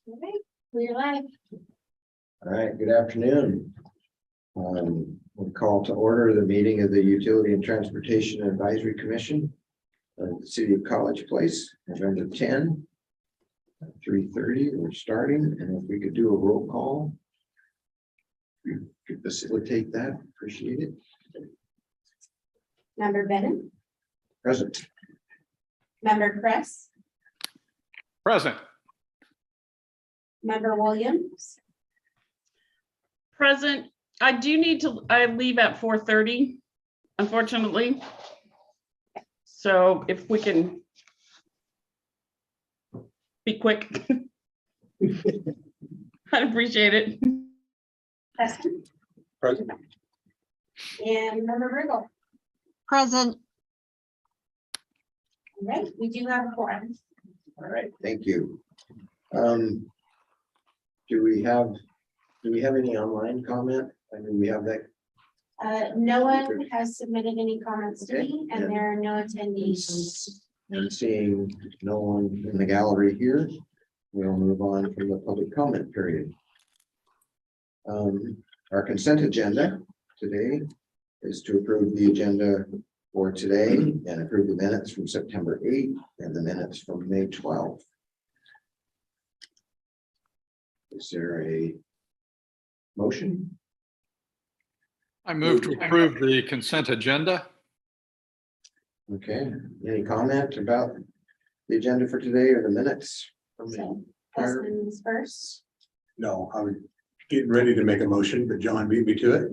Okay, we're live. All right, good afternoon. We'll call to order the meeting of the Utility and Transportation Advisory Commission of the City of College Place, November 10, 3:30. We're starting, and if we could do a roll call, you could facilitate that, appreciate it. Member Bennett, Present. member Kress, Present. member Williams, Present. I do need to, I leave at 4:30, unfortunately. So if we can be quick. I'd appreciate it. Preston, Present. and member Riggle. Present. All right, we do have a forum. All right, thank you. Do we have any online comment? I mean, we have that. No one has submitted any comments to me, Okay, and yeah. there are no attendees. And seeing no one in the gallery here, we'll move on from the public comment period. Our consent agenda today is to approve the agenda for today and approve the minutes from September 8th and the minutes from May 12th. Is there a motion? I move to approve the consent agenda. Okay, any comment about the agenda for today or the minutes? From the So prior- Preston's first. No, I was getting ready to make a motion, but John beat me to it.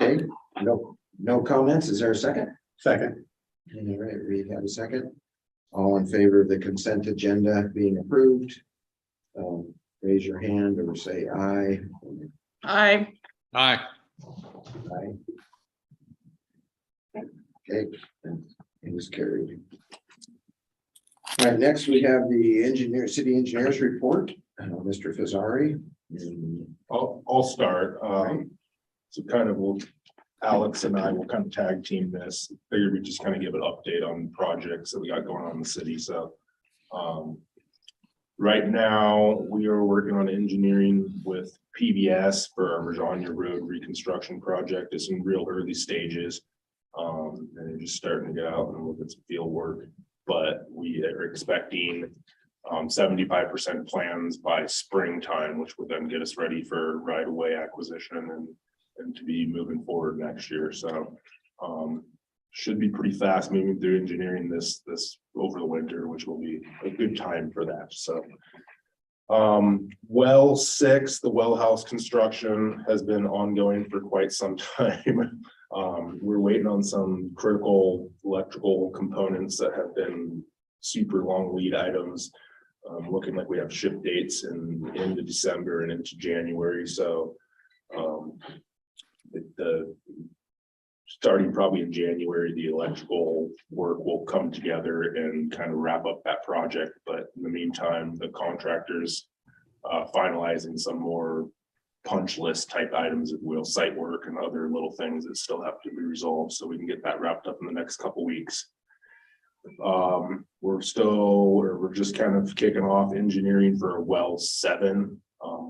Okay, no comments. Is there a second? Second. All right, Reed have a second. All in favor of the consent agenda being approved? Raise your hand or say aye. Aye. Aye. Aye. Okay, it was carried. All right, next we have the city engineers report, Mr. Fazari. I'll start. Right. So kind of Alex and I will kind of tag team this. Figured we just kind of give an update on projects that we got going on in the city. So right now we are working on engineering with PBS for our Virginia Road reconstruction project. It's in real early stages. And they're just starting to get out and look at some field work, but we are expecting 75% plans by springtime, which would then get us ready for right of way acquisition and to be moving forward next year. So should be pretty fast moving through engineering this over the winter, which will be a good time for that. So well 6, the well house construction has been ongoing for quite some time. We're waiting on some critical electrical components that have been super long lead items. Looking like we have ship dates in into December and into January. So starting probably in January, the electrical work will come together and kind of wrap up that project. But in the meantime, the contractors finalizing some more punch list type items, if you will, site work and other little things that still have to be resolved, so we can get that wrapped up in the next couple weeks. We're just kind of kicking off engineering for a well 7,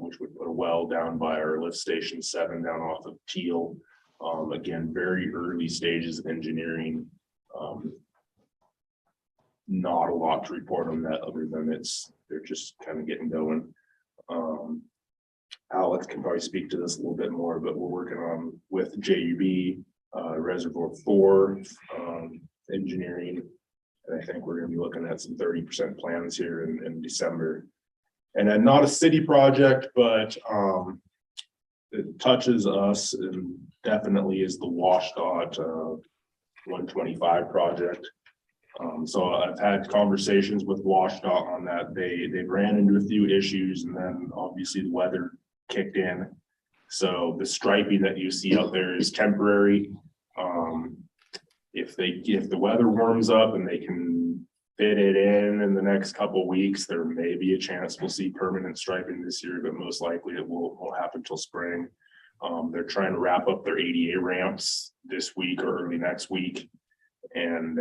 which would put a well down by our lift station 7 down off of Teal. Again, very early stages of engineering. Not a lot to report on that other than they're just kind of getting going. Alex can probably speak to this a little bit more, but we're working on with JUB Reservoir 4 engineering. And I think we're going to be looking at some 30% plans here in December. And then not a city project, but it touches us and definitely is the WashDOT 125 project. So I've had conversations with WashDOT on that. They ran into a few issues, and then obviously the weather kicked in. So the striping that you see out there is temporary. If the weather warms up and they can fit it in the next couple of weeks, there may be a chance we'll see permanent striping this year, but most likely it won't happen till spring. They're trying to wrap up their ADA ramps this week or early next week. And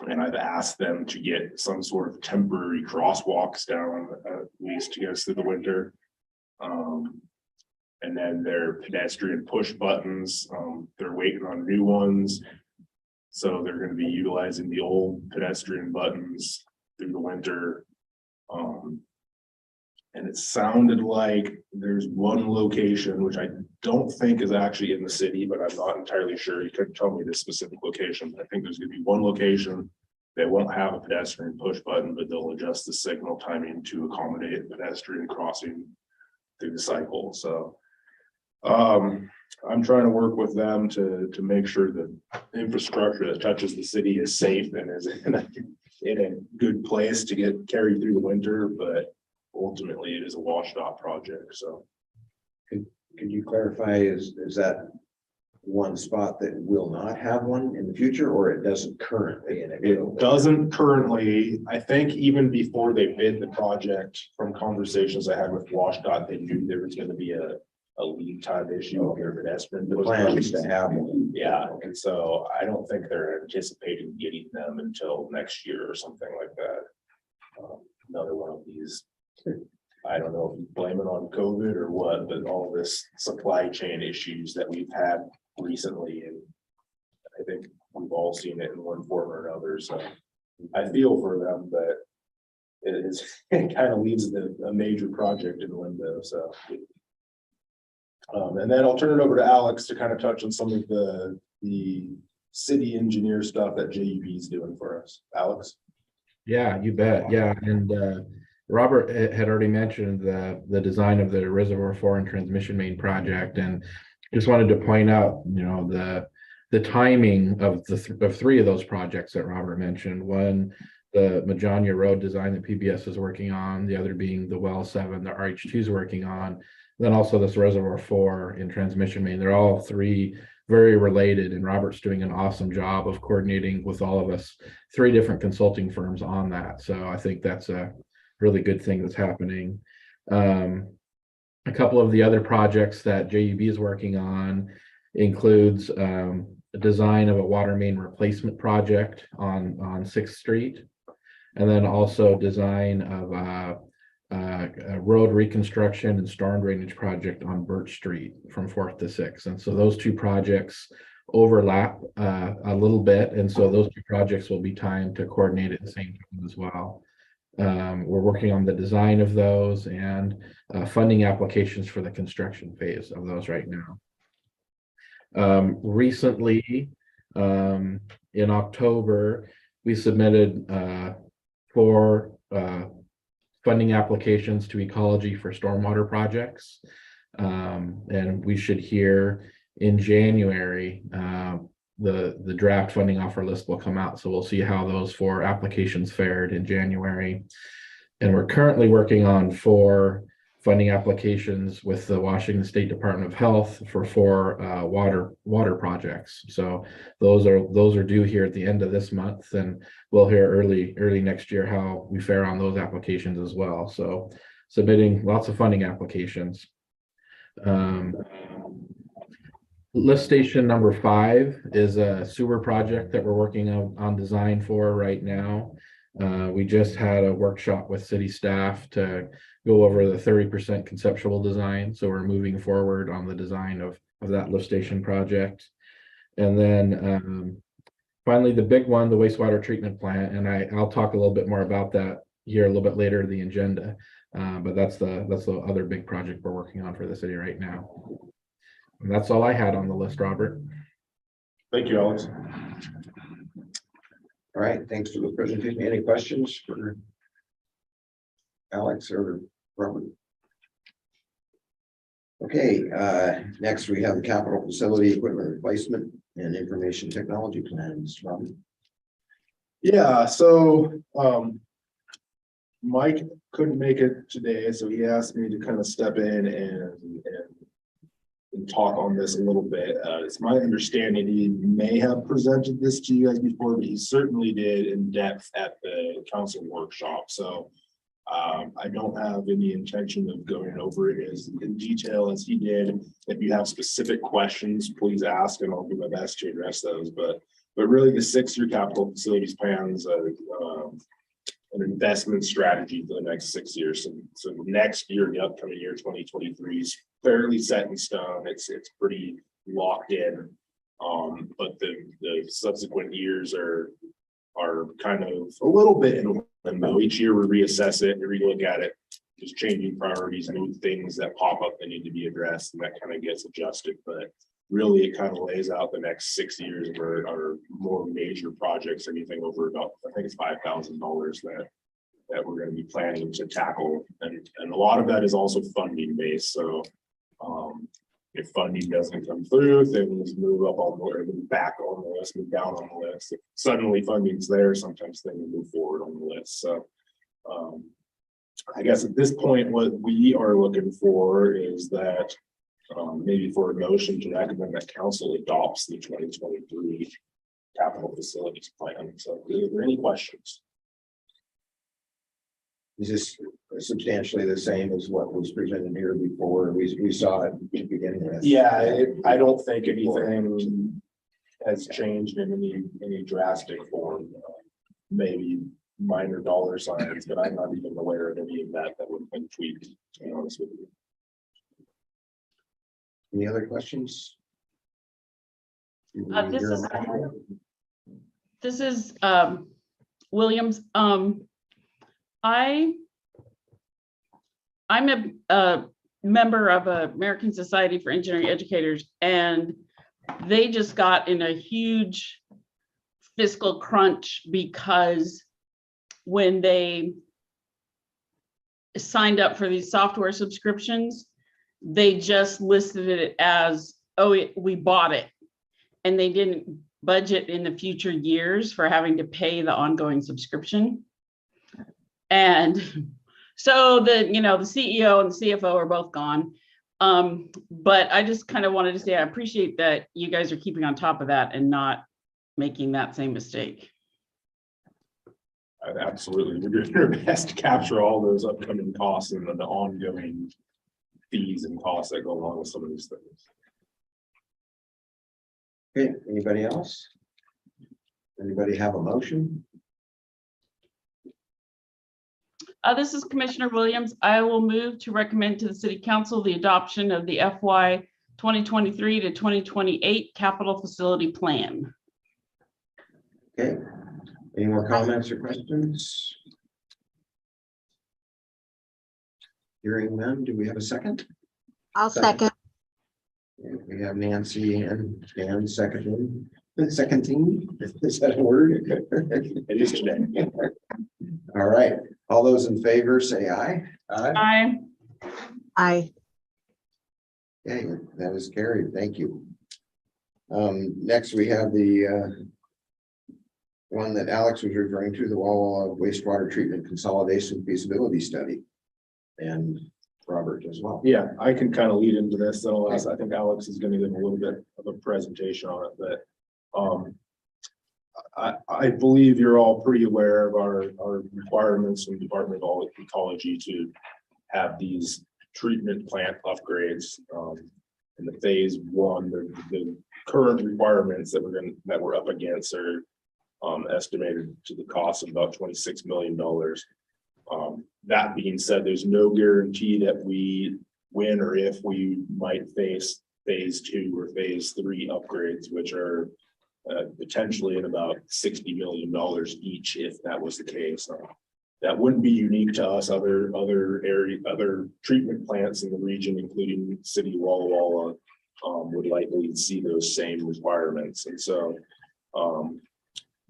And I've asked them to get some sort of temporary crosswalks down at least to get us through the winter. And then their pedestrian push buttons, they're waiting on new ones. So they're gonna be utilizing the old pedestrian buttons through the winter. And it sounded like there's one location, which I don't think is actually in the city, but I'm not entirely sure. You couldn't tell me the specific location. I think there's gonna be one location. They won't have a pedestrian push button, but they'll adjust the signal timing to accommodate pedestrian crossing through the cycle. So I'm trying to work with them to make sure that infrastructure that touches the city is safe and is in a good place to get carried through the winter, but ultimately it is a washed-out project. So Could you clarify, is that one spot that will not have one in the future, or it doesn't currently? And it doesn't currently. I think even before they bid the project, from conversations I had with WashDOT, they knew there was going to be a lead time issue with their pedestrian. The plan is to have one. Yeah, and so I don't think they're anticipating getting them until next year or something like that. Another one of these, I don't know if you blame it on COVID or what, but all this supply chain issues that we've had recently, and I think we've all seen it in one form or another. So I feel for them, but it kind of leaves a major project in limbo. So. And then I'll turn it over to Alex to kind of touch on some of the city engineer stuff that JUB is doing for us. Alex? Yeah, you bet. Yeah, and Robert had already mentioned the design of the Reservoir 4 and transmission main project, and just wanted to point out, the timing of three of those projects that Robert mentioned. One, the Majania Road design that PBS is working on, the other being the Well 7 that RH2 is working on, then also this Reservoir 4 in transmission main. They're all three very related, and Robert's doing an awesome job of coordinating with all of us, three different consulting firms on that. So I think that's a really good thing that's happening. A couple of the other projects that JUB is working on includes the design of a water main replacement project on 6th Street, and then also design of a road reconstruction and storm drainage project on Birch Street from 4th to 6th. And so those two projects overlap a little bit, and so those two projects will be timed to coordinate at the same time as well. We're working on the design of those and funding applications for the construction phase of those right now. Recently, in October, we submitted 4 funding applications to Ecology for stormwater projects. And we should hear in January, the draft funding offer list will come out. So we'll see how those 4 applications fared in January. And we're currently working on 4 funding applications with the Washington State Department of Health for 4 water projects. So those are due here at the end of this month, and we'll hear early next year how we fare on those applications as well. So submitting lots of funding applications. Lift station number 5 is a sewer project that we're working on design for right now. We just had a workshop with city staff to go over the 30% conceptual design. So we're moving forward on the design of that lift station project. And then finally, the big one, the wastewater treatment plant. And I'll talk a little bit more about that here a little bit later in the agenda. But that's the other big project we're working on for the city right now. And that's all I had on the list, Robert. Thank you, Alex. All right, thanks for the presentation. Any questions for Alex or Robert? Okay, next we have the capital facility equipment replacement and information technology plans. Robert. Yeah, so Mike couldn't make it today, so he asked me to kind of step in and talk on this a little bit. It's my understanding he may have presented this to you guys before, but he certainly did in depth at the council workshop. So I don't have any intention of going over it as in detail as he did. If you have specific questions, please ask and I'll do my best to address those. But But really, the 6-year capital facilities plans, an investment strategy for the next 6 years. So next year, the upcoming year, 2023 is fairly set in stone. It's pretty locked in. But the subsequent years are kind of a little bit in limbo. Each year we reassess it, we relook at it, just changing priorities, new things that pop up that need to be addressed, and that kind of gets adjusted. But really, it kind of lays out the next 6 years of our more major projects, anything over about, I think it's $5,000 that we're going to be planning to tackle. And a lot of that is also funding based. So if funding doesn't come through, things move up on the or move back on the list, move down on the list. If suddenly funding's there, sometimes things move forward on the list. So I guess at this point, what we are looking for is that maybe for a motion to recommend that council adopts the 2023 capital facilities plan. So are there any questions? Is this substantially the same as what was presented here before? We saw it to begin with. Yeah, I don't think anything has changed in any drastic form. Maybe minor dollar signs, but I'm not even aware of any of that would have been tweaked, to be honest with you. Any other questions? This is Williams. I'm a member of American Society for Engineering Educators, and they just got in a huge fiscal crunch because when they signed up for these software subscriptions, they just listed it as, oh, we bought it. And they didn't budget in the future years for having to pay the ongoing subscription. And so the CEO and the CFO are both gone. But I just kind of wanted to say, I appreciate that you guys are keeping on top of that and not making that same mistake. Absolutely. We're doing our best to capture all those upcoming costs and the ongoing fees and costs that go along with some of these things. Okay, anybody else? Anybody have a motion? This is Commissioner Williams. I will move to recommend to the City Council the adoption of the FY 2023 to 2028 Capital Facility Plan. Okay, any more comments or questions? Hearing none, do we have a second? I'll second. We have Nancy and Dan seconding. Is that a word? It is today. All right, all those in favor say aye. Aye. Aye. Okay, that is carried. Thank you. Next, we have the one that Alex was referring to, the Walla Walla wastewater treatment consolidation feasibility study. And Robert as well. Yeah, I can kind of lead into this. So I think Alex is going to give a little bit of a presentation on it, but I believe you're all pretty aware of our requirements from the Department of Ecology to have these treatment plant upgrades. In the phase one, the current requirements that we're up against are estimated to the cost of about $26 million. That being said, there's no guarantee that we win or if we might face phase 2 or phase 3 upgrades, which are potentially at about $60 million each, if that was the case. That wouldn't be unique to us. Other treatment plants in the region, including City of Walla Walla, would likely see those same requirements. And so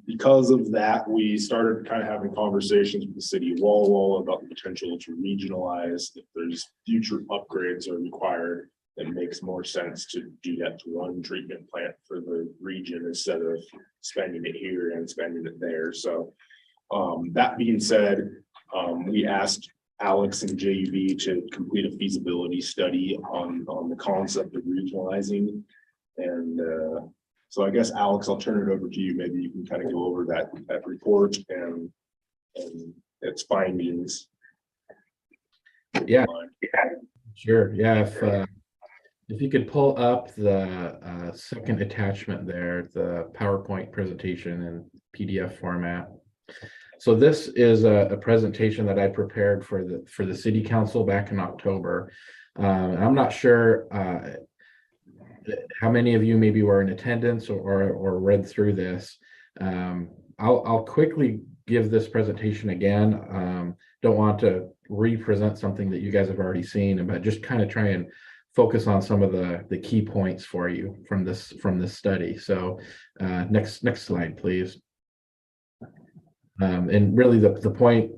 because of that, we started kind of having conversations with the City of Walla Walla about the potential to regionalize. If there's future upgrades are required, it makes more sense to do that to one treatment plant for the region instead of spending it here and spending it there. So that being said, we asked Alex and JUB to complete a feasibility study on the concept of regionalizing. And so I guess, Alex, I'll turn it over to you. Maybe you can kind of go over that report and its findings. Yeah, sure. Yeah, If you could pull up the second attachment there, the PowerPoint presentation in PDF format. So this is a presentation that I prepared for the city council back in October. I'm not sure how many of you maybe were in attendance or read through this. I'll quickly give this presentation again. Don't want to re-present something that you guys have already seen, but just kind of try and focus on some of the key points for you from this study. So next slide, please. And really the point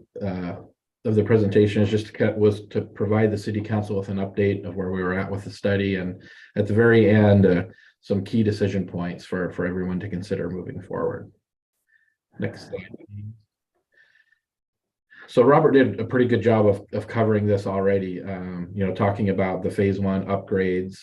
of the presentation is just was to provide the city council with an update of where we were at with the study, and at the very end some key decision points for everyone to consider moving forward. Next slide, please. So Robert did a pretty good job of covering this already, talking about the phase 1 upgrades,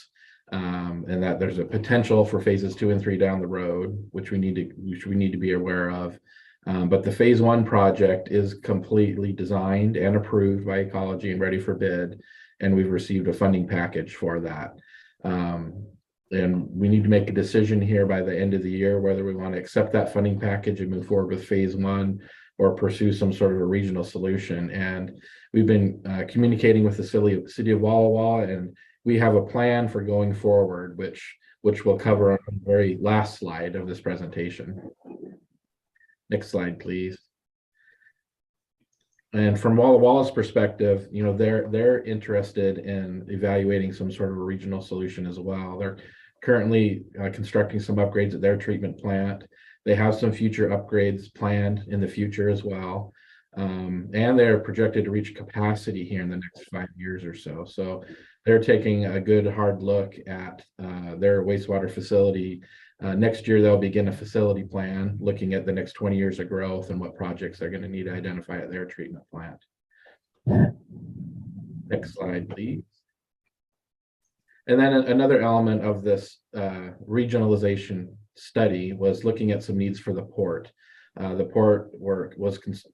and that there's a potential for phases 2 and 3 down the road, which we need to be aware of. But the phase 1 project is completely designed and approved by Ecology and ready for bid, and we've received a funding package for that. And we need to make a decision here by the end of the year whether we want to accept that funding package and move forward with phase 1 or pursue some sort of a regional solution. And we've been communicating with the city of Walla Walla, and we have a plan for going forward, which we'll cover on the very last slide of this presentation. Next slide, please. And from Walla Walla's perspective, they're interested in evaluating some sort of a regional solution as well. They're currently constructing some upgrades at their treatment plant. They have some future upgrades planned in the future as well. And they're projected to reach capacity here in the next 5 years or so. So they're taking a good hard look at their wastewater facility. Next year, they'll begin a facility plan looking at the next 20 years of growth and what projects they're going to need to identify at their treatment plant. Next slide, please. And then another element of this regionalization study was looking at some needs for the port. The port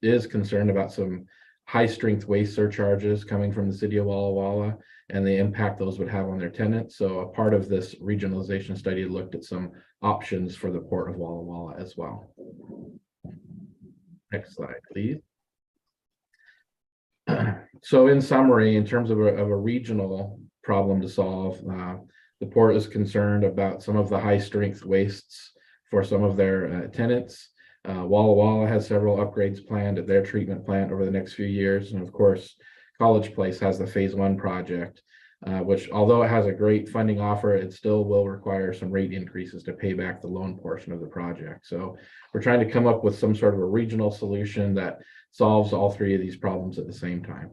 is concerned about some high strength waste surcharges coming from the city of Walla Walla and the impact those would have on their tenants. So a part of this regionalization study looked at some options for the port of Walla Walla as well. Next slide, please. So in summary, in terms of a regional problem to solve, the port is concerned about some of the high strength wastes for some of their tenants. Walla Walla has several upgrades planned at their treatment plant over the next few years. And of course, College Place has the phase 1 project, which although it has a great funding offer, it still will require some rate increases to pay back the loan portion of the project. So we're trying to come up with some sort of a regional solution that solves all 3 of these problems at the same time.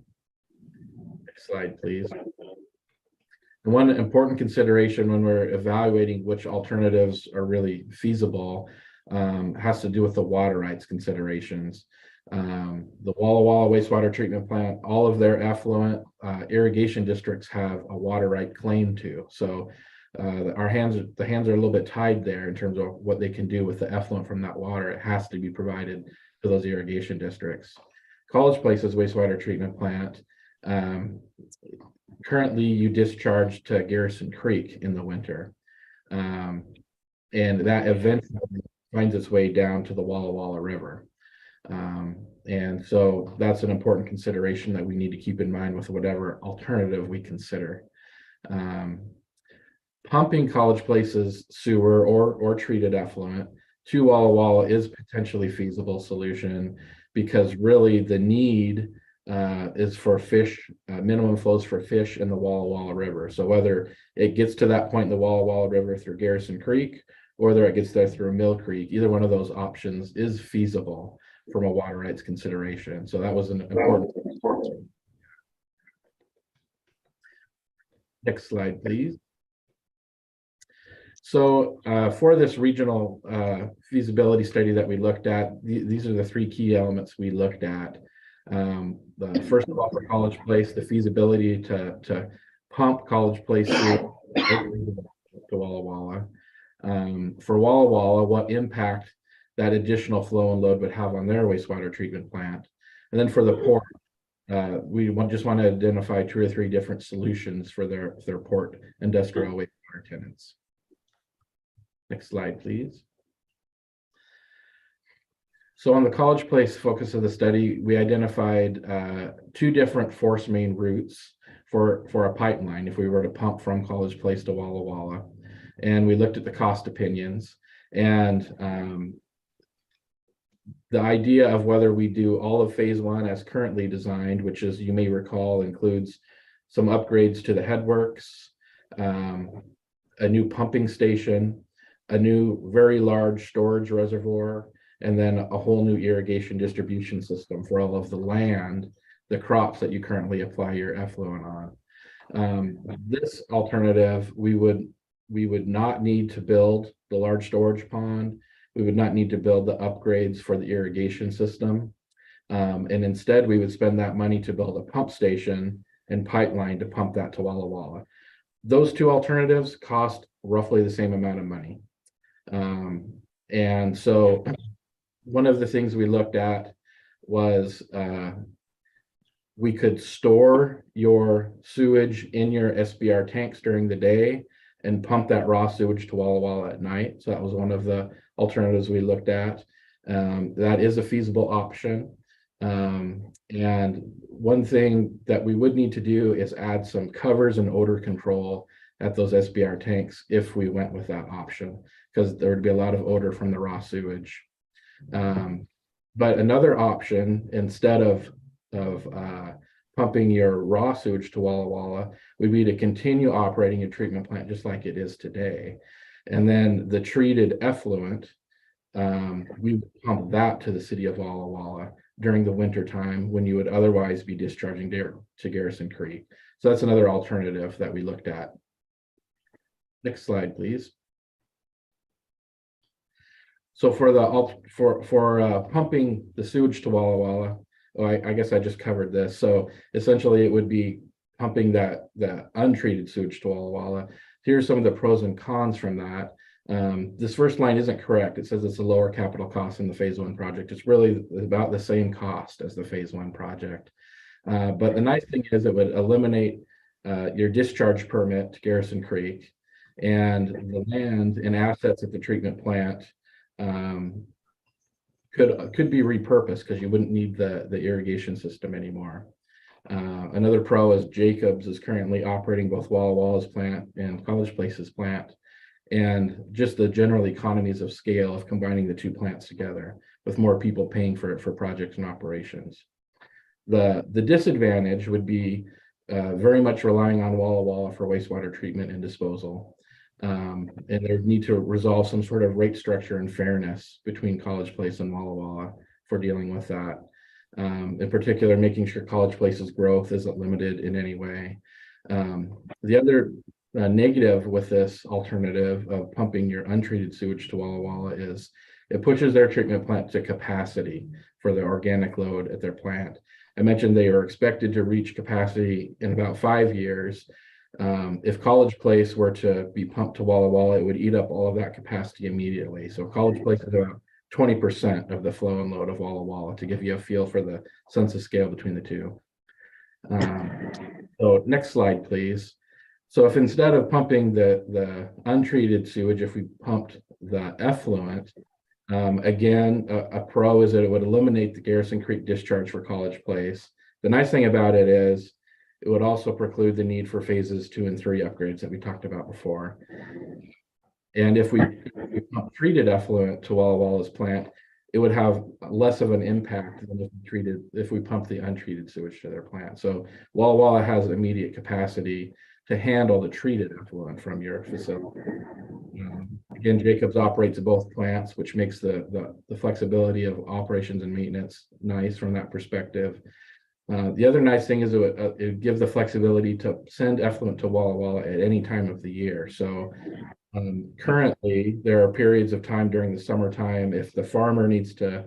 Next slide, please. And one important consideration when we're evaluating which alternatives are really feasible has to do with the water rights considerations. The Walla Walla wastewater treatment plant, all of their effluent irrigation districts have a water right claim to. So the hands are a little bit tied there in terms of what they can do with the effluent from that water. It has to be provided to those irrigation districts. College Place's wastewater treatment plant, currently you discharge to Garrison Creek in the winter. And that eventually finds its way down to the Walla Walla River. And so that's an important consideration that we need to keep in mind with whatever alternative we consider. Pumping College Place's sewer or treated effluent to Walla Walla is potentially feasible solution because really the need is for fish, minimum flows for fish in the Walla Walla River. So whether it gets to that point in the Walla Walla River through Garrison Creek, or whether it gets there through Mill Creek, either one of those options is feasible from a water rights consideration. So that was an important. Next slide, please. So for this regional feasibility study that we looked at, these are the 3 key elements we looked at. First of all, for College Place, the feasibility to pump College Place to Walla Walla. For Walla Walla, what impact that additional flow and load would have on their wastewater treatment plant. And then for the port, just want to identify 2 or 3 different solutions for their port industrial wastewater tenants. Next slide, please. So on the College Place focus of the study, we identified 2 different force main routes for a pipeline if we were to pump from College Place to Walla Walla. And we looked at the cost opinions, and the idea of whether we do all of phase 1 as currently designed, which, as you may recall, includes some upgrades to the headworks, a new pumping station, a new very large storage reservoir, and then a whole new irrigation distribution system for all of the land, the crops that you currently apply your effluent on. This alternative, we would not need to build the large storage pond. We would not need to build the upgrades for the irrigation system. And instead, we would spend that money to build a pump station and pipeline to pump that to Walla Walla. Those 2 alternatives cost roughly the same amount of money. And so one of the things we looked at was we could store your sewage in your SBR tanks during the day and pump that raw sewage to Walla Walla at night. So that was one of the alternatives we looked at. That is a feasible option. And one thing that we would need to do is add some covers and odor control at those SBR tanks if we went with that option, because there would be a lot of odor from the raw sewage. But another option, instead of pumping your raw sewage to Walla Walla, would be to continue operating your treatment plant just like it is today. And then the treated effluent, we would pump that to the city of Walla Walla during the winter time when you would otherwise be discharging to Garrison Creek. So that's another alternative that we looked at. Next slide, please. So for the pumping the sewage to Walla Walla, I guess I just covered this. So essentially, it would be pumping the untreated sewage to Walla Walla. Here's some of the pros and cons from that. This first line isn't correct. It says it's a lower capital cost in the phase 1 project. It's really about the same cost as the phase 1 project. But the nice thing is it would eliminate your discharge permit to Garrison Creek, and the land and assets at the treatment plant could be repurposed because you wouldn't need the irrigation system anymore. Another pro is Jacobs is currently operating both Walla Walla's plant and College Place's plant, and just the general economies of scale of combining the 2 plants together with more people paying for it for projects and operations. The disadvantage would be very much relying on Walla Walla for wastewater treatment and disposal. And they need to resolve some sort of rate structure and fairness between College Place and Walla Walla for dealing with that. In particular, making sure College Place's growth isn't limited in any way. The other negative with this alternative of pumping your untreated sewage to Walla Walla is it pushes their treatment plant to capacity for the organic load at their plant. I mentioned they are expected to reach capacity in about 5 years. If College Place were to be pumped to Walla Walla, it would eat up all of that capacity immediately. So College Place is about 20% of the flow and load of Walla Walla, to give you a feel for the sense of scale between the 2. So next slide, please. So if instead of pumping the untreated sewage, if we pumped the effluent, again, a pro is that it would eliminate the Garrison Creek discharge for College Place. The nice thing about it is it would also preclude the need for phases 2 and 3 upgrades that we talked about before. And if we pump treated effluent to Walla Walla's plant, it would have less of an impact than if we pump the untreated sewage to their plant. So Walla Walla has immediate capacity to handle the treated effluent from your facility. Again, Jacobs operates both plants, which makes the flexibility of operations and maintenance nice from that perspective. The other nice thing is it would give the flexibility to send effluent to Walla Walla at any time of the year. So currently, there are periods of time during the summertime if the farmer needs to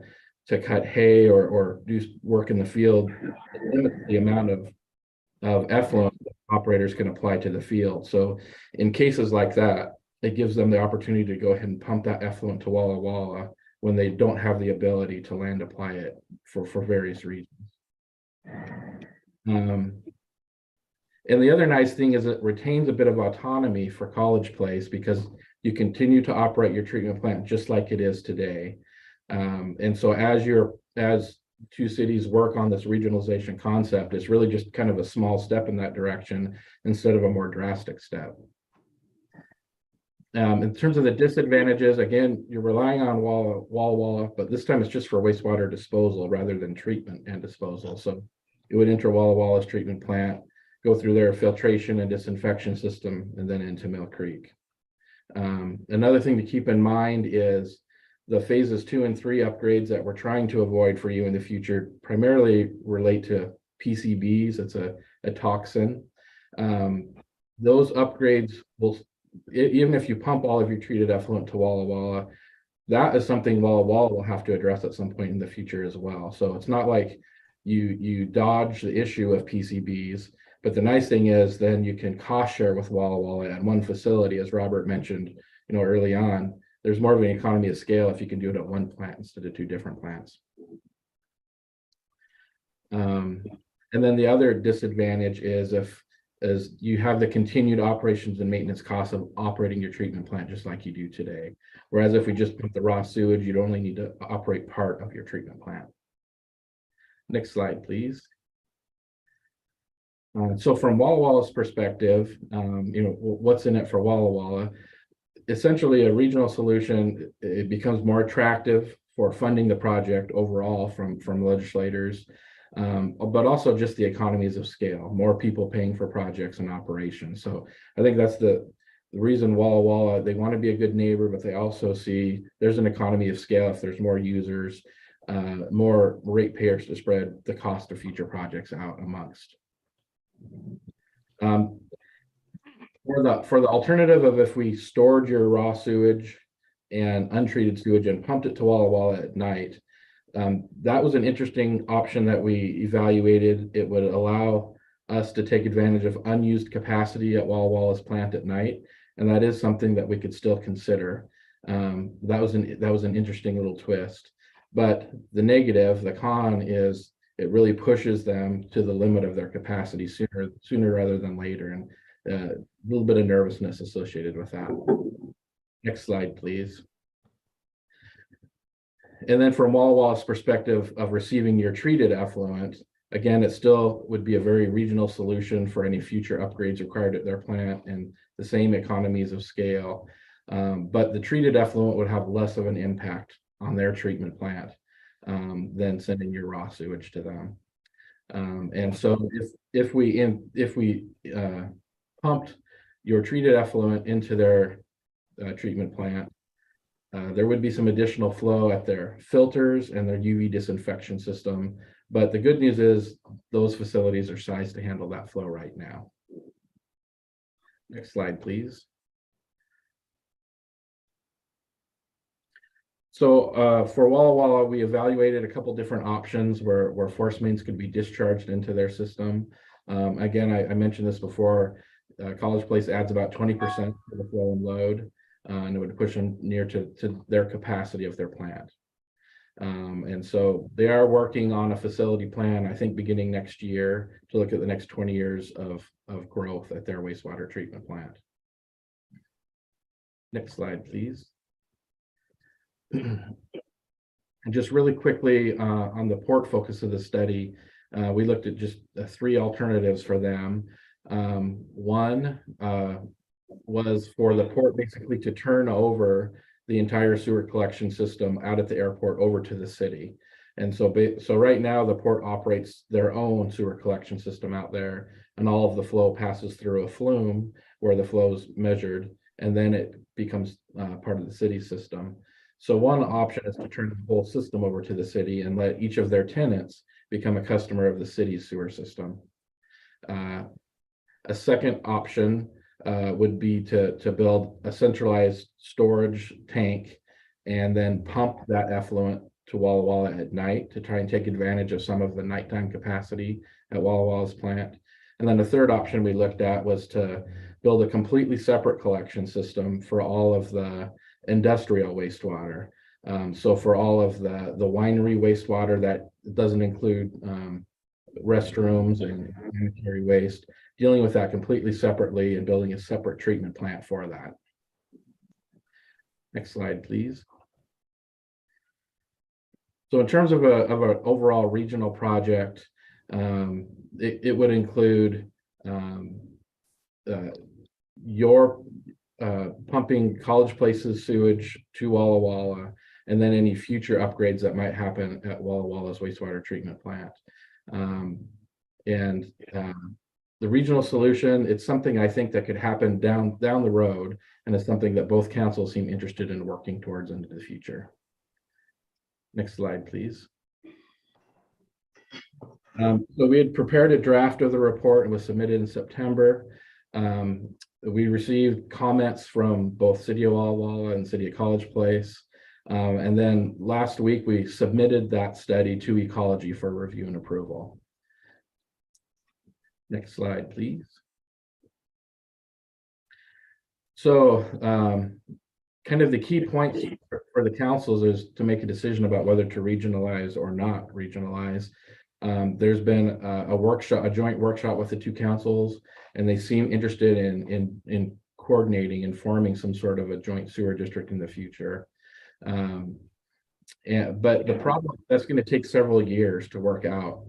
cut hay or do work in the field, it limits the amount of effluent that operators can apply to the field. So in cases like that, it gives them the opportunity to go ahead and pump that effluent to Walla Walla when they don't have the ability to land apply it for various reasons. And the other nice thing is it retains a bit of autonomy for College Place because you continue to operate your treatment plant just like it is today. And so as two cities work on this regionalization concept, it's really just kind of a small step in that direction instead of a more drastic step. In terms of the disadvantages, again, you're relying on Walla Walla, but this time it's just for wastewater disposal rather than treatment and disposal. So it would enter Walla Walla's treatment plant, go through their filtration and disinfection system, and then into Mill Creek. Another thing to keep in mind is the phases 2 and 3 upgrades that we're trying to avoid for you in the future primarily relate to PCBs. It's a toxin. Those upgrades will, even if you pump all of your treated effluent to Walla Walla, that is something Walla Walla will have to address at some point in the future as well. So it's not like you dodge the issue of PCBs, but the nice thing is then you can cost share with Walla Walla at one facility, as Robert mentioned, early on. There's more of an economy of scale if you can do it at one plant instead of 2 different plants. And then the other disadvantage is as you have the continued operations and maintenance costs of operating your treatment plant just like you do today. Whereas if we just pump the raw sewage, you'd only need to operate part of your treatment plant. Next slide, please. So from Walla Walla's perspective, what's in it for Walla Walla? Essentially, a regional solution, it becomes more attractive for funding the project overall from legislators, but also just the economies of scale, more people paying for projects and operations. So I think that's the reason Walla Walla, they want to be a good neighbor, but they also see there's an economy of scale if there's more users, more ratepayers to spread the cost of future projects out amongst. For the alternative of if we stored your raw sewage and untreated sewage and pumped it to Walla Walla at night, that was an interesting option that we evaluated. It would allow us to take advantage of unused capacity at Walla Walla's plant at night, and that is something that we could still consider. That was an interesting little twist. But the negative, the con, is it really pushes them to the limit of their capacity sooner rather than later, and a little bit of nervousness associated with that. Next slide, please. And then from Walla Walla's perspective of receiving your treated effluent, again, it still would be a very regional solution for any future upgrades required at their plant and the same economies of scale. But the treated effluent would have less of an impact on their treatment plant than sending your raw sewage to them. And so if we pumped your treated effluent into their treatment plant, there would be some additional flow at their filters and their UV disinfection system. But the good news is those facilities are sized to handle that flow right now. Next slide, please. So for Walla Walla, we evaluated a couple different options where force mains could be discharged into their system. Again, I mentioned this before, College Place adds about 20% to the flow and load, and it would push them near to their capacity of their plant. And so they are working on a facility plan, I think beginning next year, to look at the next 20 years of growth at their wastewater treatment plant. Next slide, please. And just really quickly on the port focus of the study, we looked at just 3 alternatives for them. One was for the port basically to turn over the entire sewer collection system out at the airport over to the city. And so right now the port operates their own sewer collection system out there, and all of the flow passes through a flume where the flow is measured, and then it becomes part of the city system. So one option is to turn the whole system over to the city and let each of their tenants become a customer of the city's sewer system. A second option would be to build a centralized storage tank and then pump that effluent to Walla Walla at night to try and take advantage of some of the nighttime capacity at Walla Walla's plant. And then the third option we looked at was to build a completely separate collection system for all of the industrial wastewater. So for all of the winery wastewater, that doesn't include restrooms and sanitary waste, dealing with that completely separately and building a separate treatment plant for that. Next slide, please. So in terms of an overall regional project, it would include your pumping College Place's sewage to Walla Walla, and then any future upgrades that might happen at Walla Walla's wastewater treatment plant. The regional solution, it's something I think that could happen down the road, and it's something that both councils seem interested in working towards into the future. Next slide, please. So we had prepared a draft of the report and was submitted in September. We received comments from both City of Walla Walla and City of College Place. And then last week, we submitted that study to Ecology for review and approval. Next slide, please. So kind of the key points for the councils is to make a decision about whether to regionalize or not regionalize. There's been a joint workshop with the two councils, and they seem interested in coordinating and forming some sort of a joint sewer district in the future. But the problem, that's going to take several years to work out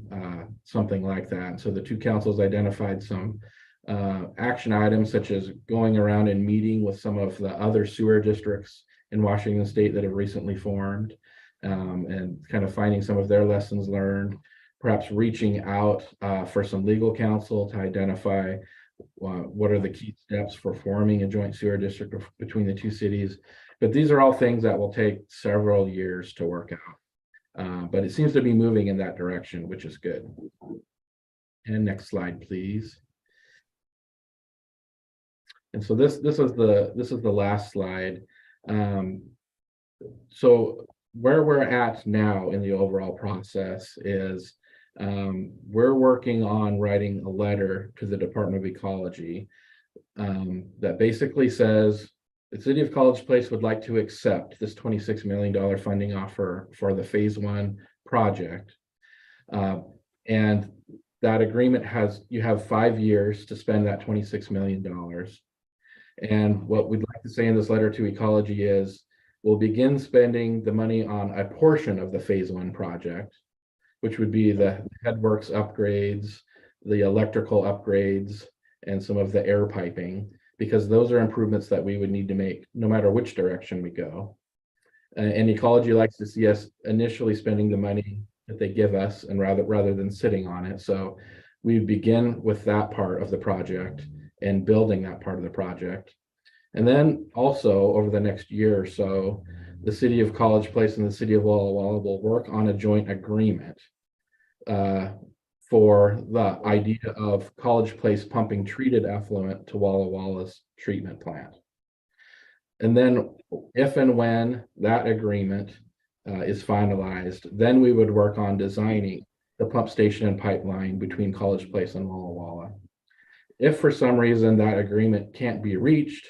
something like that. So the two councils identified some action items, such as going around and meeting with some of the other sewer districts in Washington State that have recently formed, and kind of finding some of their lessons learned, perhaps reaching out for some legal counsel to identify what are the key steps for forming a joint sewer district between the two cities. But these are all things that will take several years to work out. But it seems to be moving in that direction, which is good. And next slide, please. And so this is the last slide. So where we're at now in the overall process is we're working on writing a letter to the Department of Ecology that basically says the City of College Place would like to accept this $26 million funding offer for the phase 1 project. And that agreement you have 5 years to spend that $26 million. And what we'd like to say in this letter to Ecology is we'll begin spending the money on a portion of the phase 1 project, which would be the headworks upgrades, the electrical upgrades, and some of the air piping, because those are improvements that we would need to make no matter which direction we go. And Ecology likes to see us initially spending the money that they give us, and rather than sitting on it. So we begin with that part of the project and building that part of the project. And then also over the next year or so, the City of College Place and the City of Walla Walla will work on a joint agreement for the idea of College Place pumping treated effluent to Walla Walla's treatment plant. And then if and when that agreement is finalized, then we would work on designing the pump station and pipeline between College Place and Walla Walla. If for some reason that agreement can't be reached,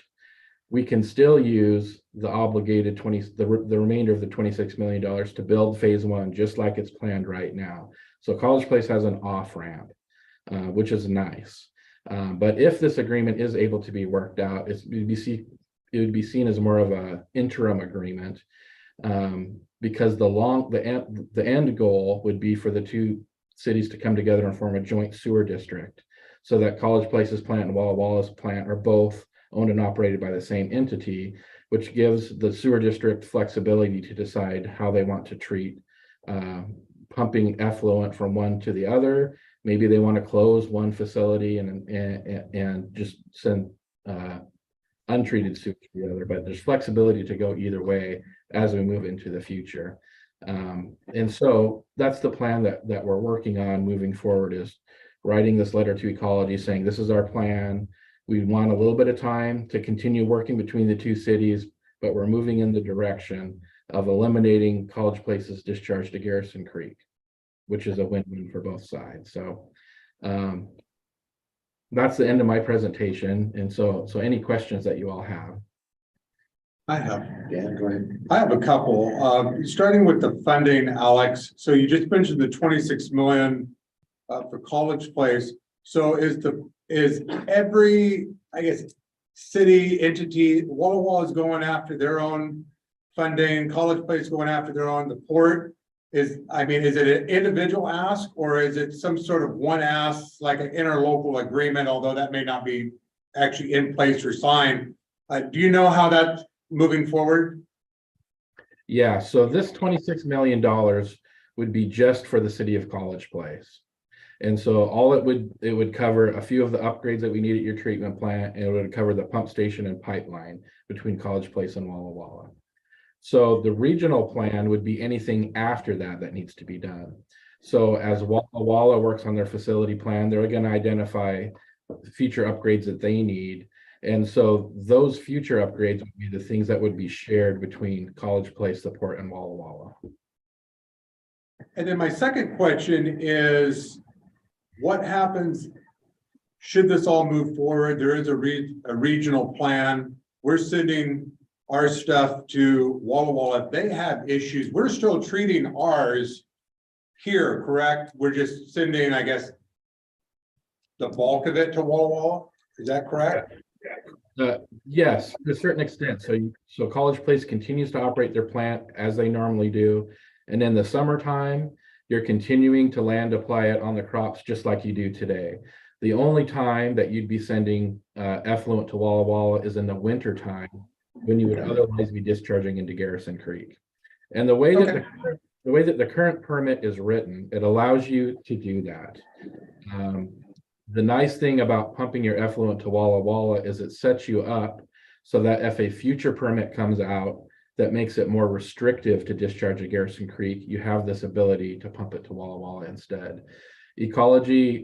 we can still use the obligated the remainder of the $26 million to build phase 1, just like it's planned right now. So College Place has an off ramp, which is nice. But if this agreement is able to be worked out, it would be seen as more of an interim agreement, because the end goal would be for the two cities to come together and form a joint sewer district, so that College Place's plant and Walla Walla's plant are both owned and operated by the same entity, which gives the sewer district flexibility to decide how they want to treat pumping effluent from one to the other. Maybe they want to close one facility and just send untreated sewage to the other, but there's flexibility to go either way as we move into the future. And so that's the plan that we're working on moving forward, is writing this letter to Ecology saying this is our plan. We want a little bit of time to continue working between the two cities, but we're moving in the direction of eliminating College Place's discharge to Garrison Creek, which is a win-win for both sides. So that's the end of my presentation. And so any questions that you all have? I have. Dan, go ahead. I have a couple, starting with the funding, Alex. So you just mentioned the 26 million for College Place. So is every, I guess, city entity, Walla Walla is going after their own funding, College Place going after their own, the port is, I mean, is it an individual ask or is it some sort of one ask, like an interlocal agreement, although that may not be actually in place or signed? Do you know how that's moving forward? Yeah, so this $26 million would be just for the city of College Place. And so all it would cover a few of the upgrades that we need at your treatment plant, and it would cover the pump station and pipeline between College Place and Walla Walla. So the regional plan would be anything after that needs to be done. So as Walla Walla works on their facility plan, they're going to identify future upgrades that they need. And so those future upgrades would be the things that would be shared between College Place, the port, and Walla Walla. And then my second question is, what happens should this all move forward? There is a regional plan. We're sending our stuff to Walla Walla. If they have issues, we're still treating ours here, correct? We're just sending, I guess, the bulk of it to Walla Walla. Is that correct? Yes, to a certain extent. So College Place continues to operate their plant as they normally do. And in the summertime, you're continuing to land apply it on the crops just like you do today. The only time that you'd be sending effluent to Walla Walla is in the winter time, when you would otherwise be discharging into Garrison Creek. And the way that the current permit is written, it allows you to do that. The nice thing about pumping your effluent to Walla Walla is it sets you up so that if a future permit comes out that makes it more restrictive to discharge at Garrison Creek, you have this ability to pump it to Walla Walla instead. Ecology,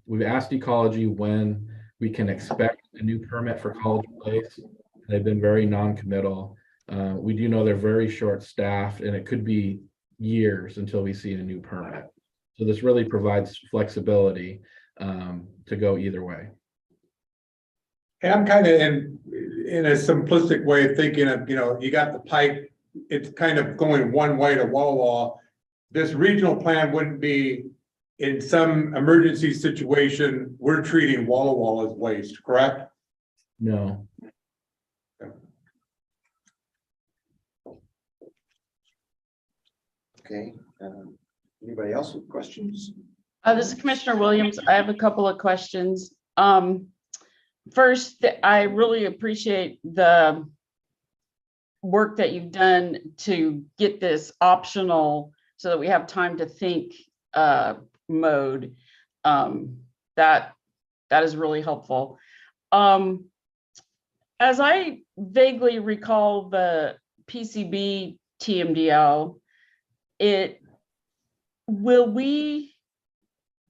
we've asked Ecology when we can expect a new permit for College Place. They've been very non-committal. We do know they're very short-staffed, and it could be years until we see a new permit. So this really provides flexibility to go either way. And I'm kind of in a simplistic way of thinking of, you got the pipe, it's kind of going one way to Walla Walla. This regional plan wouldn't be in some emergency situation, we're treating Walla Walla as waste, correct? No. Okay, anybody else with questions? This is Commissioner Williams. I have a couple of questions. First, I really appreciate the work that you've done to get this optional so that we have time to think mode. That is really helpful. As I vaguely recall the PCB TMDL, will we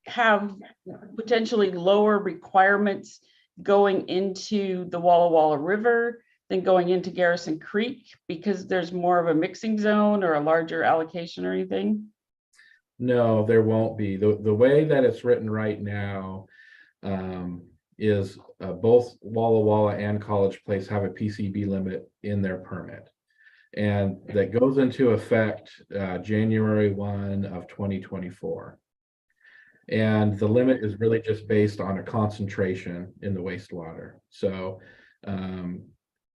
have potentially lower requirements going into the Walla Walla River than going into Garrison Creek because there's more of a mixing zone or a larger allocation or anything? No, there won't be. The way that it's written right now is both Walla Walla and College Place have a PCB limit in their permit. And that goes into effect January 1 of 2024. And the limit is really just based on a concentration in the wastewater. So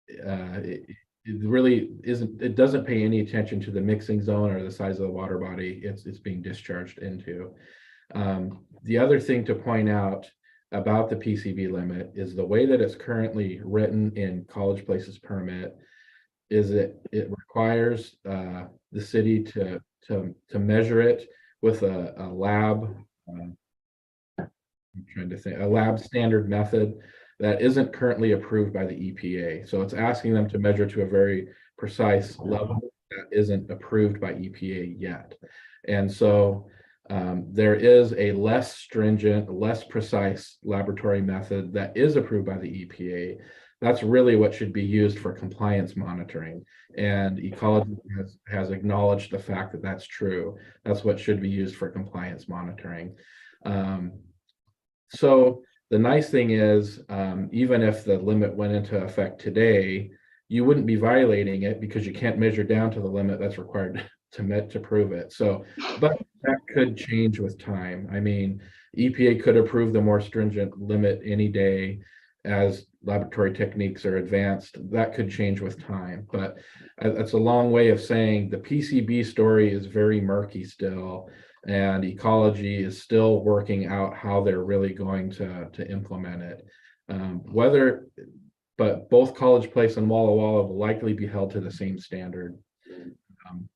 it really isn't, it doesn't pay any attention to the mixing zone or the size of the water body it's being discharged into. The other thing to point out about the PCB limit is the way that it's currently written in College Place's permit is it requires the city to measure it with a lab. I'm trying to think, a lab standard method that isn't currently approved by the EPA. So it's asking them to measure to a very precise level that isn't approved by EPA yet. And so there is a less stringent, less precise laboratory method that is approved by the EPA. That's really what should be used for compliance monitoring. And Ecology has acknowledged the fact that that's true. That's what should be used for compliance monitoring. So the nice thing is, even if the limit went into effect today, you wouldn't be violating it because you can't measure down to the limit that's required to prove it. So, but that could change with time. I mean, EPA could approve the more stringent limit any day as laboratory techniques are advanced. That could change with time, but that's a long way of saying the PCB story is very murky still, and ecology is still working out how they're really going to implement it. But both College Place and Walla Walla will likely be held to the same standard.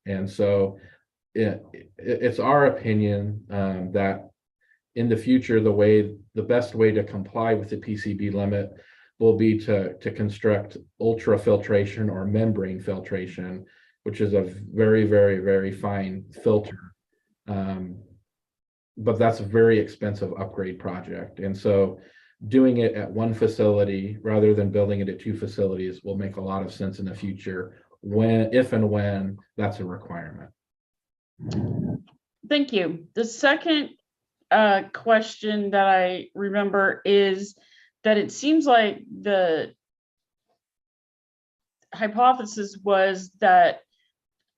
And so it's our opinion that in the future, the best way to comply with the PCB limit will be to construct ultrafiltration or membrane filtration, which is a very, very, very fine filter. But that's a very expensive upgrade project. And so doing it at one facility rather than building it at two facilities will make a lot of sense in the future if and when that's a requirement. Thank you. The second question that I remember is that it seems like the hypothesis was that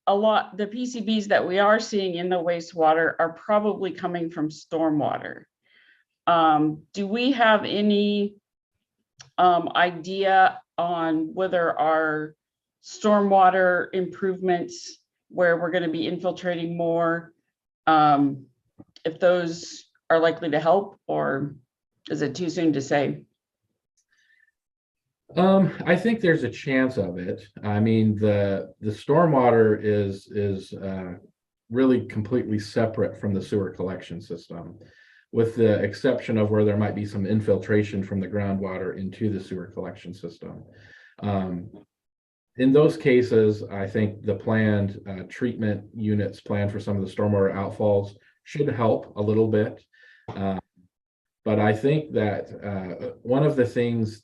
the PCBs that we are seeing in the wastewater are probably coming from stormwater. Do we have any idea on whether our stormwater improvements where we're going to be infiltrating more, if those are likely to help, or is it too soon to say? I think there's a chance of it. I mean, the stormwater is really completely separate from the sewer collection system, with the exception of where there might be some infiltration from the groundwater into the sewer collection system. In those cases, I think the planned treatment units planned for some of the stormwater outfalls should help a little bit. But I think that one of the things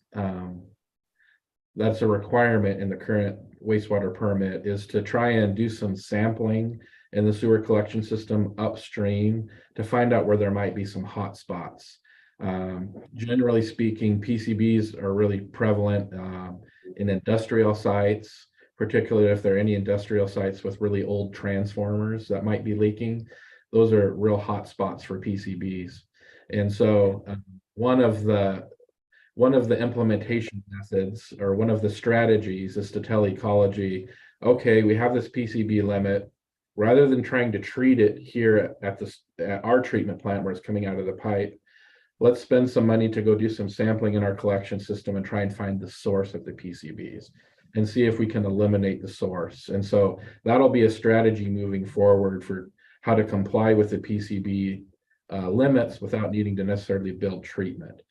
that's a requirement in the current wastewater permit is to try and do some sampling in the sewer collection system upstream to find out where there might be some hot spots. Generally speaking, PCBs are really prevalent in industrial sites, particularly if there are any industrial sites with really old transformers that might be leaking. Those are real hot spots for PCBs. And so one of the implementation methods, or one of the strategies, is to tell ecology, okay, we have this PCB limit. Rather than trying to treat it here at our treatment plant where it's coming out of the pipe, let's spend some money to go do some sampling in our collection system and try and find the source of the PCBs and see if we can eliminate the source. And so that'll be a strategy moving forward for how to comply with the PCB limits without needing to necessarily build treatment.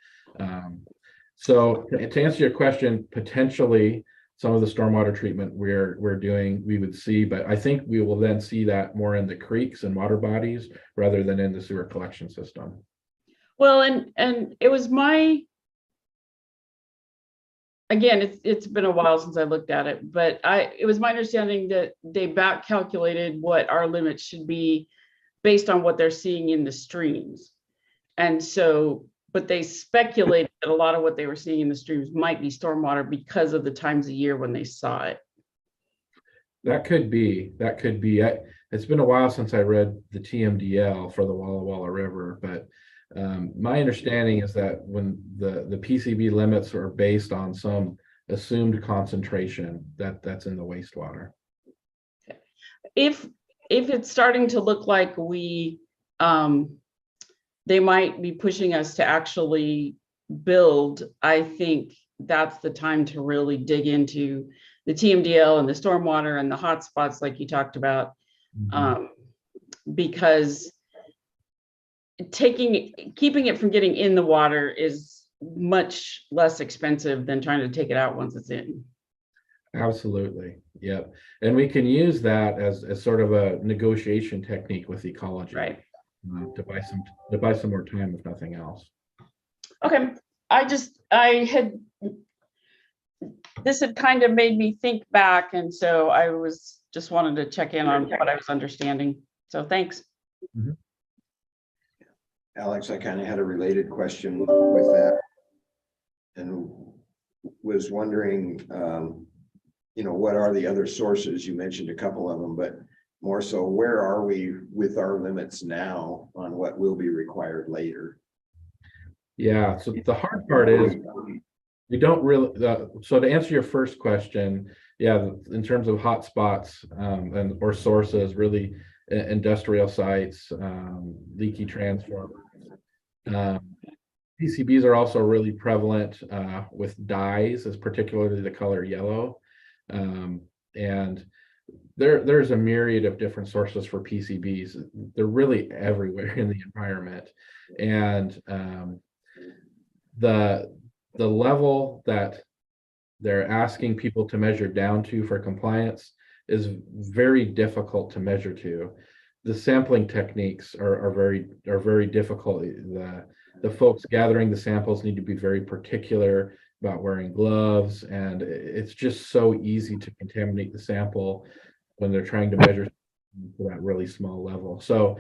So to answer your question, potentially some of the stormwater treatment we're doing, we would see, but I think we will then see that more in the creeks and water bodies rather than in the sewer collection system. Well, and it was again, it's been a while since I looked at it, but it was my understanding that they back calculated what our limits should be based on what they're seeing in the streams. And so, but they speculated that a lot of what they were seeing in the streams might be stormwater because of the times of year when they saw it. That could be. It's been a while since I read the TMDL for the Walla Walla River, but my understanding is that when the PCB limits are based on some assumed concentration that's in the wastewater. If it's starting to look like they might be pushing us to actually build, I think that's the time to really dig into the TMDL and the stormwater and the hotspots like you talked about, because keeping it from getting in the water is much less expensive than trying to take it out once it's in. Absolutely. Yep. And we can use that as sort of a negotiation technique with ecology. Right. To buy some more time, if nothing else. Okay. This had kind of made me think back. And so I was just wanted to check in on what I was understanding. So thanks. Alex, I kind of had a related question with that. And was wondering, what are the other sources? You mentioned a couple of them, but more so, where are we with our limits now on what will be required later? Yeah, so the hard part is we don't really, so to answer your first question, yeah, in terms of hotspots and or sources, really industrial sites, leaky transformers. PCBs are also really prevalent with dyes, as particularly the color yellow. And there's a myriad of different sources for PCBs. They're really everywhere in the environment. And the level that they're asking people to measure down to for compliance is very difficult to measure to. The sampling techniques are very difficult. The folks gathering the samples need to be very particular about wearing gloves, and it's just so easy to contaminate the sample when they're trying to measure to that really small level. So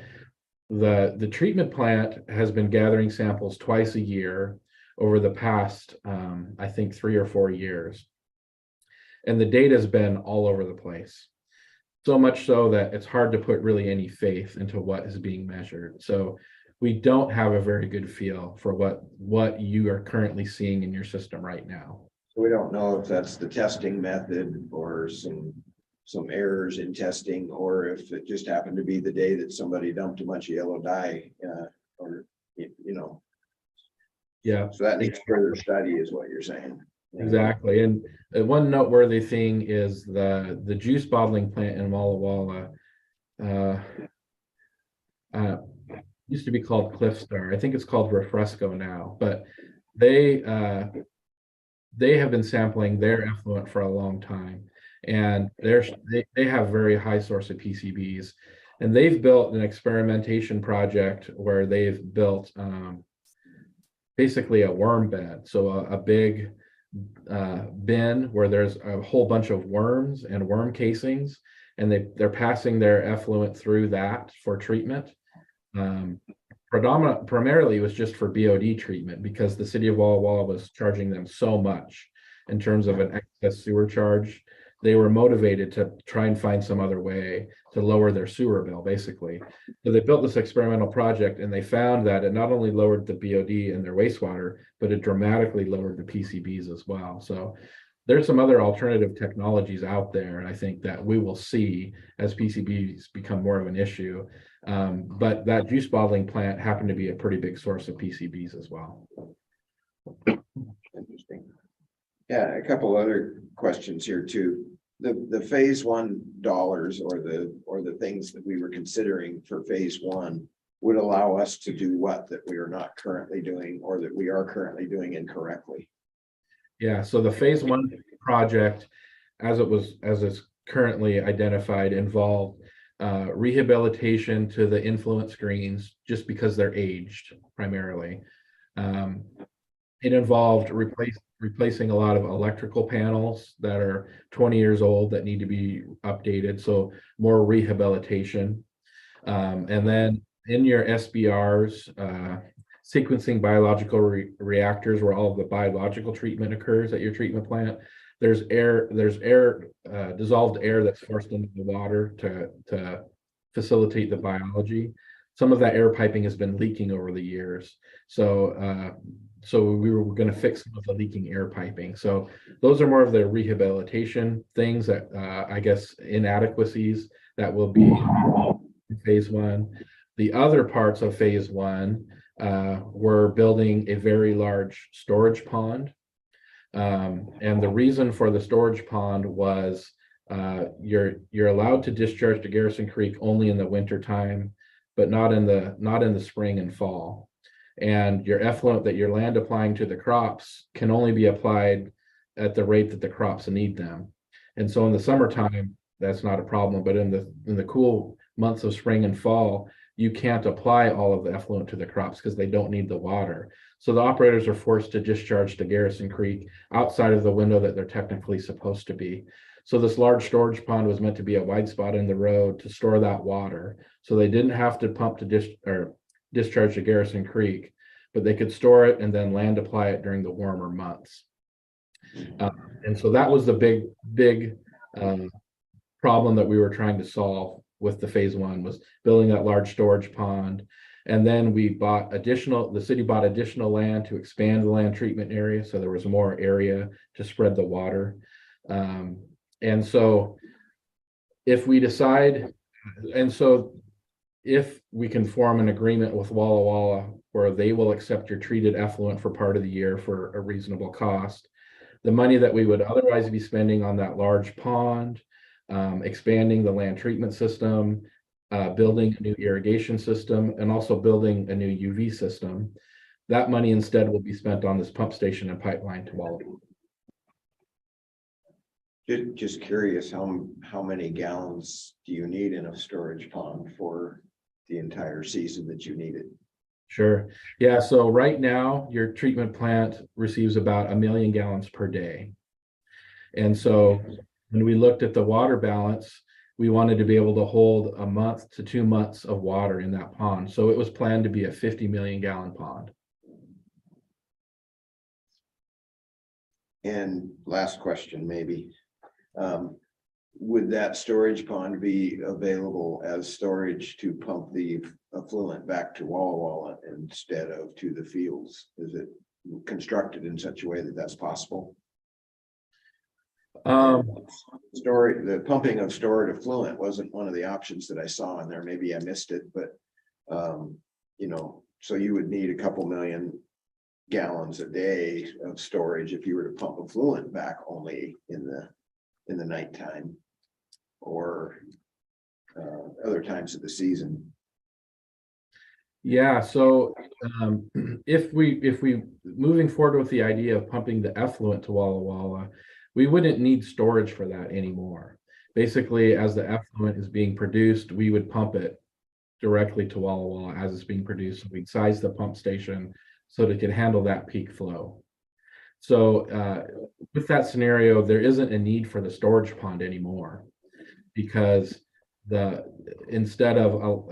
the treatment plant has been gathering samples twice a year over the past, I think 3 or 4 years. And the data has been all over the place. So much so that it's hard to put really any faith into what is being measured. So we don't have a very good feel for what you are currently seeing in your system right now. We don't know if that's the testing method or some errors in testing, or if it just happened to be the day that somebody dumped a bunch of yellow dye, or, you know. Yeah. So that needs further study is what you're saying. Exactly. And one noteworthy thing is the juice bottling plant in Walla Walla used to be called Cliff Star. I think it's called Refresco now, but they have been sampling their effluent for a long time, and they have very high source of PCBs, and they've built an experimentation project where they've built basically a worm bed. So a big bin where there's a whole bunch of worms and worm casings, and they're passing their effluent through that for treatment. Primarily it was just for BOD treatment because the city of Walla Walla was charging them so much in terms of an excess sewer charge. They were motivated to try and find some other way to lower their sewer bill, basically. So they built this experimental project, and they found that it not only lowered the BOD and their wastewater, but it dramatically lowered the PCBs as well. So there's some other alternative technologies out there, and I think that we will see as PCBs become more of an issue. But that juice bottling plant happened to be a pretty big source of PCBs as well. Interesting. Yeah, a couple other questions here too. The phase one dollars or the things that we were considering for phase one would allow us to do what that we are not currently doing, or that we are currently doing incorrectly. Yeah, so the phase one project, as it's currently identified, involved rehabilitation to the influent screens just because they're aged primarily. It involved replacing a lot of electrical panels that are 20 years old that need to be updated, so more rehabilitation. And then in your SBRs, sequencing biological reactors where all of the biological treatment occurs at your treatment plant. There's dissolved air that's forced into the water to facilitate the biology. Some of that air piping has been leaking over the years. So we were going to fix some of the leaking air piping. So those are more of the rehabilitation things that I guess inadequacies that will be in phase one. The other parts of phase one were building a very large storage pond. And the reason for the storage pond was you're allowed to discharge to Garrison Creek only in the winter time, but not in the spring and fall. And your effluent that you're land applying to the crops can only be applied at the rate that the crops need them. And so in the summertime, that's not a problem, but in the cool months of spring and fall, you can't apply all of the effluent to the crops because they don't need the water. So the operators are forced to discharge to Garrison Creek outside of the window that they're technically supposed to be. So this large storage pond was meant to be a wide spot in the road to store that water. So they didn't have to pump to discharge to Garrison Creek, but they could store it and then land apply it during the warmer months. And so that was the big problem that we were trying to solve with the phase one was building that large storage pond. And then the city bought additional land to expand the land treatment area, so there was more area to spread the water. And so if we decide, and so if we can form an agreement with Walla Walla where they will accept your treated effluent for part of the year for a reasonable cost, the money that we would otherwise be spending on that large pond, expanding the land treatment system, building a new irrigation system, and also building a new UV system, that money instead will be spent on this pump station and pipeline to Walla Walla. Just curious, how many gallons do you need in a storage pond for the entire season that you need it? Sure. Yeah. So right now, your treatment plant receives about 1 million gallons per day. And so when we looked at the water balance, we wanted to be able to hold a month to 2 months of water in that pond. So it was planned to be a 50 million gallon pond. And last question, maybe. Would that storage pond be available as storage to pump the effluent back to Walla Walla instead of to the fields? Is it constructed in such a way that that's possible? The pumping of stored effluent wasn't one of the options that I saw in there. Maybe I missed it, but so you would need a couple million gallons a day of storage if you were to pump effluent back only in the nighttime or other times of the season. Yeah, so if we moving forward with the idea of pumping the effluent to Walla Walla, we wouldn't need storage for that anymore. Basically, as the effluent is being produced, we would pump it directly to Walla Walla as it's being produced. We'd size the pump station so that it can handle that peak flow. So with that scenario, there isn't a need for the storage pond anymore, because instead of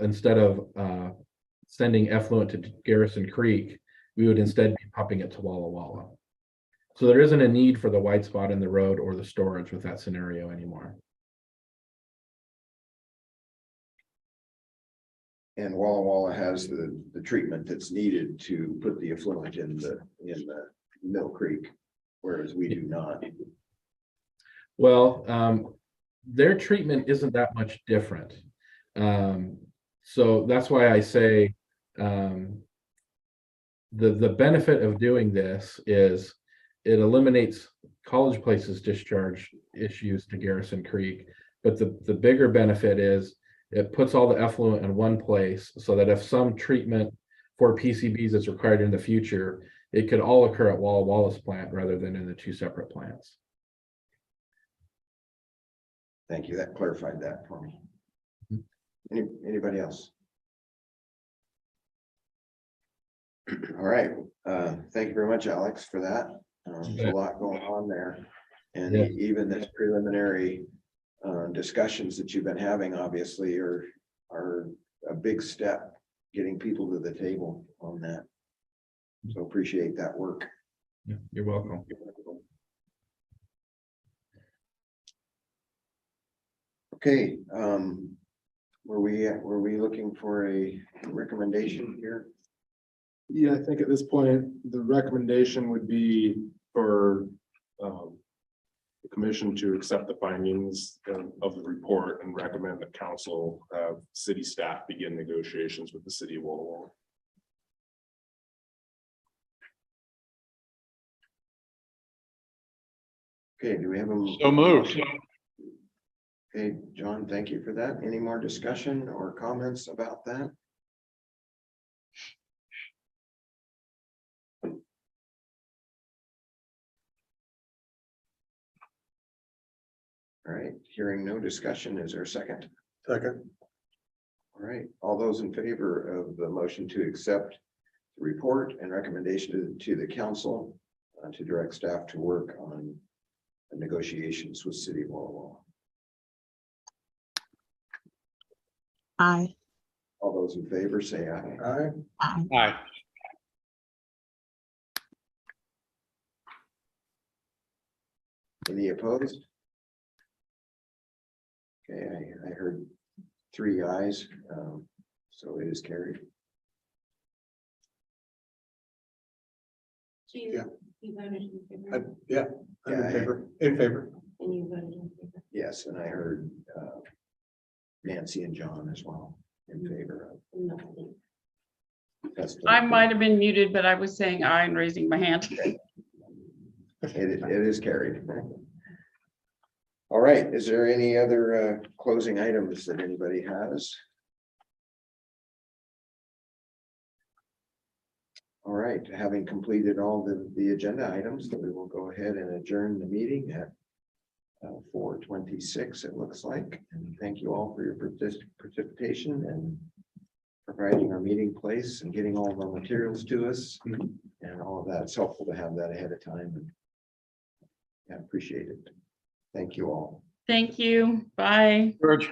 sending effluent to Garrison Creek, we would instead be pumping it to Walla Walla. So there isn't a need for the white spot in the road or the storage with that scenario anymore. And Walla Walla has the treatment that's needed to put the effluent in the Mill Creek, whereas we do not. Well, their treatment isn't that much different. So that's why I say the benefit of doing this is it eliminates College Place's discharge issues to Garrison Creek. But the bigger benefit is it puts all the effluent in one place so that if some treatment for PCBs is required in the future, it could all occur at Walla Walla's plant rather than in the two separate plants. Thank you. That clarified that for me. Anybody else? All right. Thank you very much, Alex, for that. There's a lot going on there. And Yeah. even this preliminary discussions that you've been having obviously are a big step getting people to the table on that. So appreciate that work. Yeah, you're welcome. Okay, were we looking for a recommendation here? Yeah, I think at this point, the recommendation would be for the commission to accept the findings of the report and recommend that council have city staff begin negotiations with the city of Walla Walla. Okay, do we have a? So moved. Okay, John, thank you for that. Any more discussion or comments about that? All right, hearing no discussion, is there a second? Second. All right, all those in favor of the motion to accept the report and recommendation to the council to direct staff to work on the negotiations with City of Walla Walla. Aye. All those in favor say aye. Aye. Aye. Aye. Any opposed? Okay, I heard 3 ayes, so it is carried. So you- Yeah. You voted in favor, Yeah, I'm in favor, in favor. and you voted in favor. Yes, and I heard Nancy and John as well in favor of. No, I didn't. That's the- I might have been muted, but I was saying aye and raising my hand. It is carried. All right, is there any other closing items that anybody has? All right, having completed all the agenda items, then we will go ahead and adjourn the meeting at 4:26, it looks like. And thank you all for your participation and providing our meeting place and getting all of our materials to us. And all of that. It's helpful to have that ahead of time. I appreciate it. Thank you all. Thank you. Bye. George.